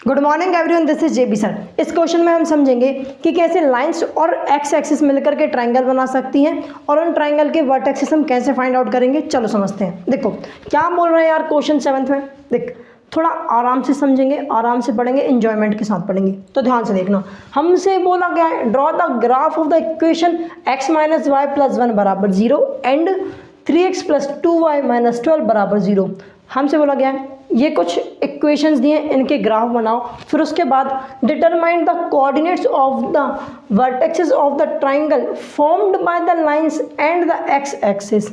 Good morning everyone, this is JB sir. इस question में हम समझेंगे कि कैसे लाइंस और एक्स एक्सिस मिलकर के ट्रायंगल बना सकती हैं और उन ट्रायंगल के वर्टेक्सेस हम कैसे फाइंड आउट करेंगे। चलो समझते हैं। देखो क्या बोल रहे हैं यार क्वेश्चन 7th में। देख थोड़ा आराम से समझेंगे, आराम से पढ़ेंगे, इंजॉयमेंट के साथ पढ़ेंगे। तो ध्यान से देखना, हमसे बोला गया है draw the graph of the equation x minus Y plus 1 बराबर 0 and 3x plus 2y minus 12 बराबर 0। हमसे बोला गया है ये कुछ इक्वेशंस दिए, इनके ग्राफ बनाओ, फिर उसके बाद determine the coordinates of the vertexes of the triangle formed by the lines and the X axis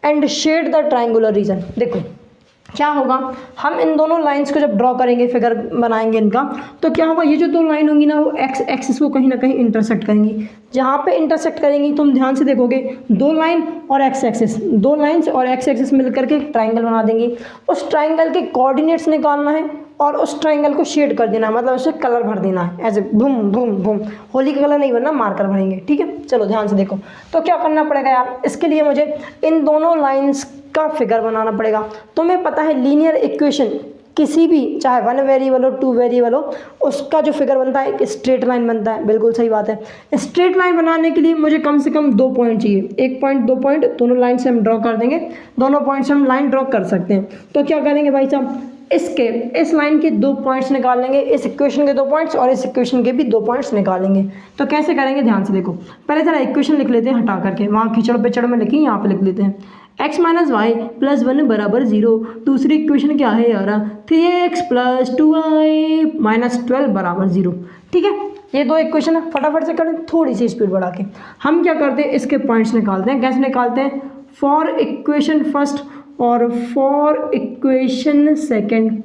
and shade the triangular region. देखो क्या होगा, हम इन दोनों लाइंस को जब ड्रॉ करेंगे, फिगर बनाएंगे इनका, तो क्या होगा, ये जो दो लाइन होंगी ना वो एक्स एक्सिस को कहीं ना कहीं इंटरसेक्ट करेंगी। जहाँ पे इंटरसेक्ट करेंगी तुम ध्यान से देखोगे, दो लाइन और एक्स एक्सिस, दो लाइंस और एक्स एक्सिस मिलकर के ट्राइंगल बना देंगी। उस ट्राइंगल के कोऑर्डिनेट्स निकालना है और उस ट्राइंगल को शेड कर देना है, मतलब उसे कलर भर देना है, ऐसे भूम भूम भूम। होली का कलर नहीं बनना, मार्कर भरेंगे, ठीक है। चलो ध्यान से देखो, तो क्या करना पड़ेगा यार, इसके लिए मुझे इन दोनों लाइंस का फिगर बनाना पड़ेगा। तुम्हें पता है लीनियर इक्वेशन किसी भी, चाहे 1 वेरिएबल हो 2 वेरिएबल हो, उसका जो फिगर बनता है एक स्ट्रेट लाइन बनता है। बिल्कुल सही बात है। स्ट्रेट लाइन बनाने के लिए मुझे कम से कम 2 पॉइंट चाहिए, 1 पॉइंट 2 पॉइंट, दोनों लाइन से हम ड्रॉ कर देंगे, दोनों पॉइंट से हम लाइन ड्रॉ कर सकते हैं। तो क्या करेंगे भाई साहब, इस लाइन के 2 पॉइंट्स निकाल लेंगे, इस इक्वेशन के 2 पॉइंट्स और इस इक्वेशन के भी 2 पॉइंट्स निकालेंगे। तो कैसे करेंगे, ध्यान से देखो। पहले जरा इक्वेशन लिख लेते हैं हटा करके, वहाँ खिचड़ पेचड़ में लिखी, यहाँ पे लिख लेते हैं x माइनस वाई प्लस 1 बराबर 0। दूसरी इक्वेशन क्या है यार, 3x प्लस 2y माइनस 12 बराबर 0। ठीक है, ये दो इक्वेशन है, फटाफट से करें, थोड़ी सी स्पीड बढ़ा के। हम क्या करते हैं, इसके पॉइंट्स निकालते हैं। कैसे निकालते हैं, फॉर इक्वेशन फर्स्ट और फॉर इक्वेशन सेकेंड।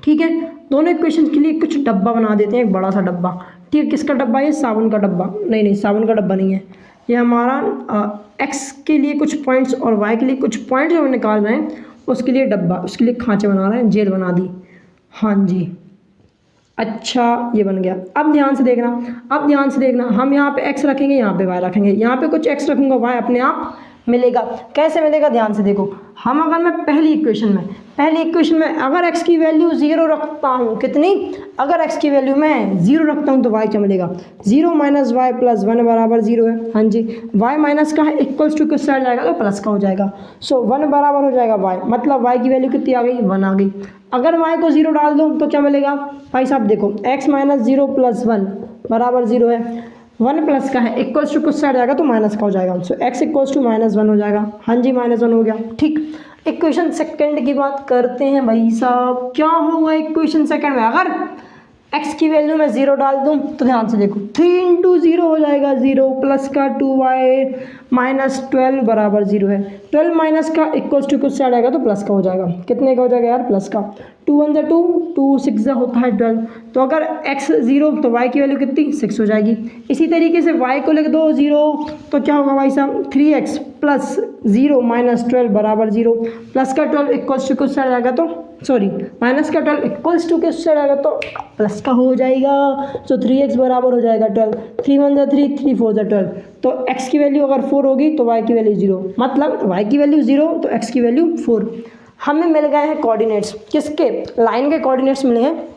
ठीक है, दोनों इक्वेशन के लिए कुछ डब्बा बना देते हैं, एक बड़ा सा डब्बा। ठीक है, किसका डब्बा है, साबुन का डब्बा। नहीं, साबुन का डब्बा नहीं है, ये हमारा एक्स के लिए कुछ पॉइंट्स और वाई के लिए कुछ पॉइंट्स जो हम निकाल रहे हैं उसके लिए डब्बा, उसके लिए खांचे बना रहे हैं, जेल बना दी। हाँ जी, अच्छा ये बन गया। अब ध्यान से देखना, हम यहाँ पे x रखेंगे, यहाँ पे y रखेंगे, यहाँ पे कुछ x रखूँगा, y अपने आप मिलेगा। कैसे मिलेगा, ध्यान से देखो। हम अगर मैं पहली इक्वेशन में अगर x की वैल्यू 0 रखता हूँ, कितनी, अगर x की वैल्यू मैं 0 रखता हूँ तो y क्या मिलेगा, 0 माइनस वाई प्लस 1 बराबर 0 है। हाँ जी, y माइनस का है, इक्वल्स टू किस साइड जाएगा, तो प्लस का हो जाएगा। सो 1 बराबर हो जाएगा y, मतलब y की वैल्यू कितनी आ गई, 1 आ गई। अगर y को 0 डाल दो तो क्या मिलेगा भाई साहब, देखो x माइनस 0 प्लस 1 बराबर 0 है। 1 प्लस का है, इक्वल्स टू कुछ साइड जाएगा तो माइनस का हो जाएगा। सो x इक्वल्स टू -1 हो जाएगा। हाँ जी, -1 हो गया। ठीक, इक्वेशन सेकंड की बात करते हैं भाई साहब। क्या होगा इक्वेशन सेकंड में, अगर x की वैल्यू में 0 डाल दूं तो ध्यान से देखो, 3 इंटू 0 हो जाएगा 0, प्लस का 2y माइनस 12 बराबर 0 है। 12 माइनस का इक्वल्स टू कुछ साइड आएगा तो प्लस का हो जाएगा। कितने का हो जाएगा यार, प्लस का। 2 1 2, 2 6 होता है 12। तो अगर x 0 तो y की वैल्यू कितनी, 6 हो जाएगी। इसी तरीके से y को लिख दो 0, तो क्या होगा भाई साहब, 3x प्लस 0 माइनस 12 बराबर 0, प्लस का 12 इक्वल्स टू कुछ साइड आएगा तो, सॉरी, माइनस का 12 इक्वल्स टू किस साइड आएगा तो प्लस का हो जाएगा। तो 3x बराबर हो जाएगा 12, 3 1 3, 3 4 12। तो x की वैल्यू अगर 4 होगी तो y की वैल्यू 0, मतलब y की वैल्यू 0 तो x की वैल्यू 4। हमें मिल गए हैं कोऑर्डिनेट्स, किसके, लाइन के कोऑर्डिनेट्स मिले हैं।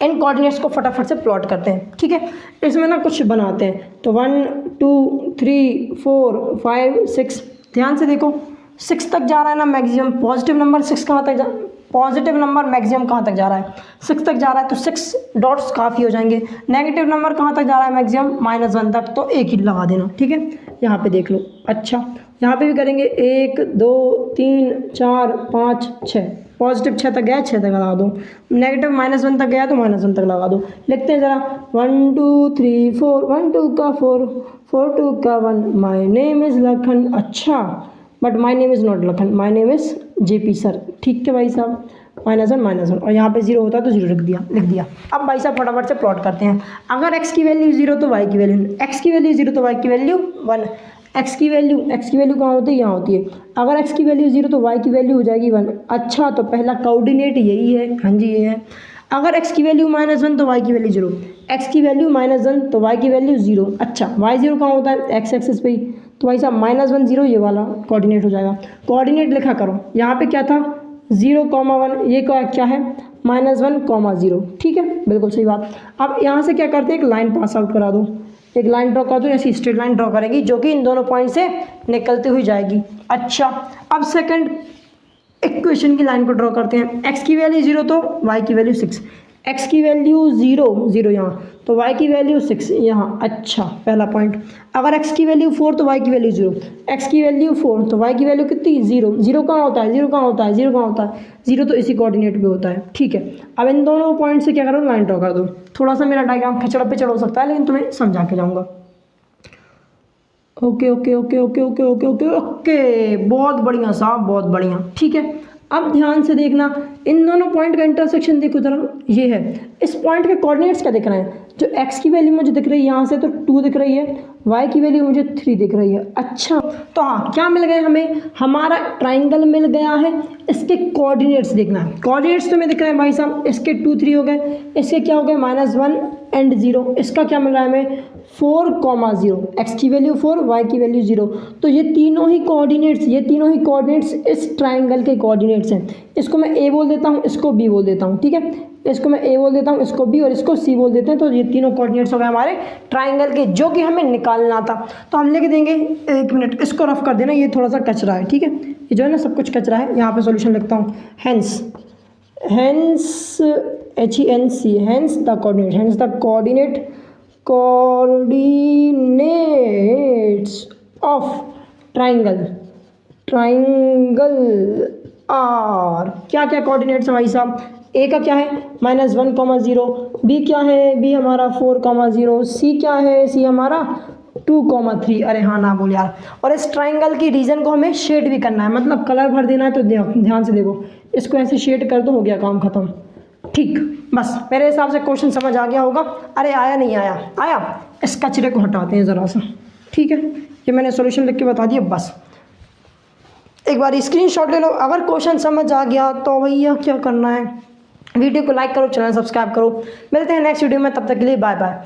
इन कोऑर्डिनेट्स को फटाफट से प्लॉट करते हैं। ठीक है, इसमें ना कुछ बनाते हैं। तो 1 2 3 4 5 6, ध्यान से देखो, 6 तक जा रहा है ना मैक्सिमम, पॉजिटिव नंबर 6 कहाँ तक पॉजिटिव नंबर मैक्सिमम कहाँ तक जा रहा है, 6 तक जा रहा है, तो 6 डॉट्स काफ़ी हो जाएंगे। नेगेटिव नंबर कहाँ तक जा रहा है मैक्सिमम, -1 तक, तो एक ही लगा देना। ठीक है, यहाँ पे देख लो। अच्छा, यहाँ पे भी करेंगे, 1 2 3 4 5 6, पॉजिटिव 6 तक गया, 6 तक लगा दो। नेगेटिव -1 तक गया तो -1 तक लगा दो। लिखते हैं ज़रा, 1 2 3 4, 1 2 का 4, 4 2 का 1, माई नेम इज़ लखन। अच्छा, but my name is not Lakhan, my name is JP sir. ठीक है भाई साहब, -1 और यहाँ पे 0 होता है तो 0 लिख दिया। अब भाई साहब फटाफट से प्लॉट करते हैं। अगर x की वैल्यू 0 तो y की वैल्यू, x की वैल्यू 0 तो y की वैल्यू 1, x की वैल्यू कहाँ होती है, यहाँ होती है। अगर x की वैल्यू 0 तो y की वैल्यू हो जाएगी 1। अच्छा, तो पहला कोऑर्डिनेट यही है। हाँ जी, ये है। अगर x की वैल्यू -1 तो y की वैल्यू 0, x की वैल्यू -1 तो y की वैल्यू 0। अच्छा, y 0 कहाँ होता है, x एक्सिस पे ही, तो भाई साहब -1 0 ये वाला कोऑर्डिनेट हो जाएगा। कोऑर्डिनेट लिखा करो, यहाँ पे क्या था, 0, 1, ये क्या है, -1, 0। ठीक है, बिल्कुल सही बात। अब यहाँ से क्या करते हैं, एक लाइन पास आउट करा दो, एक लाइन ड्रॉ कर दो, ऐसी स्ट्रेट लाइन ड्रॉ करेंगी जो कि इन दोनों पॉइंट से निकलती हुई जाएगी। अच्छा, अब सेकंड इक्वेशन की लाइन को ड्रॉ करते हैं। x की वैल्यू 0 तो y की वैल्यू 6, x की वैल्यू 0 यहाँ तो y की वैल्यू 6 यहाँ। अच्छा, पहला पॉइंट। अगर x की वैल्यू 4 तो y की वैल्यू 0, x की वैल्यू 4 तो y की वैल्यू कितनी, 0। 0 कहाँ होता है, 0 कहाँ होता है, 0 कहाँ होता है, 0 तो इसी कोऑर्डिनेट पे होता है। ठीक है, अब इन दोनों पॉइंट से क्या करो, लाइन ड्रॉ कर दो। थोड़ा सा मेरा डायग्राम खिचड़ पिचड़ हो सकता है, लेकिन तुम्हें समझा के जाऊँगा। Okay okay okay okay okay okay okay okay, बहुत बढ़िया साहब, बहुत बढ़िया। ठीक है, अब ध्यान से देखना, इन दोनों पॉइंट का इंटरसेक्शन देखो जरा, ये है। इस पॉइंट के कोऑर्डिनेट्स क्या दिख रहे हैं, जो x की वैल्यू मुझे दिख रही है यहाँ से तो 2 दिख रही है, y की वैल्यू मुझे 3 दिख रही है। अच्छा, तो हाँ, क्या मिल गए हमें, हमारा ट्राइंगल मिल गया है। इसके कोऑर्डिनेट्स देखना है, कोऑर्डिनेट्स तो में दिख रहे हैं भाई साहब, इसके 2, 3 हो गए, इसके क्या हो गए, -1 एंड 0। इसका क्या मिल रहा है हमें, 4, 0। x की वैल्यू 4, y की वैल्यू 0। तो ये तीनों ही कोऑर्डिनेट्स इस ट्राइंगल के कोऑर्डिनेट्स हैं। इसको मैं a बोल देता हूँ, इसको b बोल देता हूँ। ठीक है, इसको मैं a बोल देता हूँ, इसको b और इसको c बोल देते हैं। तो ये तीनों कोऑर्डिनेट्स हो गए हमारे ट्राइंगल के, जो कि हमें निकालना था। तो हम लिख देंगे, एक मिनट इसको रफ कर देना, ये थोड़ा सा कचरा है। ठीक है, ये जो है ना सब कुछ कचरा है। यहाँ पे सॉल्यूशन लिखता हूँ, hence the coordinates of triangle are. क्या क्या कोऑर्डिनेट्स है भाई साहब, ए का क्या है, -1, 0। बी क्या है, बी हमारा 4, 0। सी क्या है, सी हमारा 2, 3। अरे हाँ ना बोल यार। और इस ट्राइंगल की रीजन को हमें शेड भी करना है, मतलब कलर भर देना है। तो ध्यान से देखो, इसको ऐसे शेड कर दो, हो गया काम खत्म। ठीक, बस मेरे हिसाब से क्वेश्चन समझ आ गया होगा। अरे आया नहीं आया, आया। इस कचरे को हटाते हैं ज़रा सा। ठीक है, ये मैंने सॉल्यूशन लिख के बता दिया। बस एक बार स्क्रीनशॉट ले लो। अगर क्वेश्चन समझ आ गया तो भैया क्या करना है, वीडियो को लाइक करो, चैनल सब्सक्राइब करो। मिलते हैं नेक्स्ट वीडियो में, तब तक के लिए बाय बाय।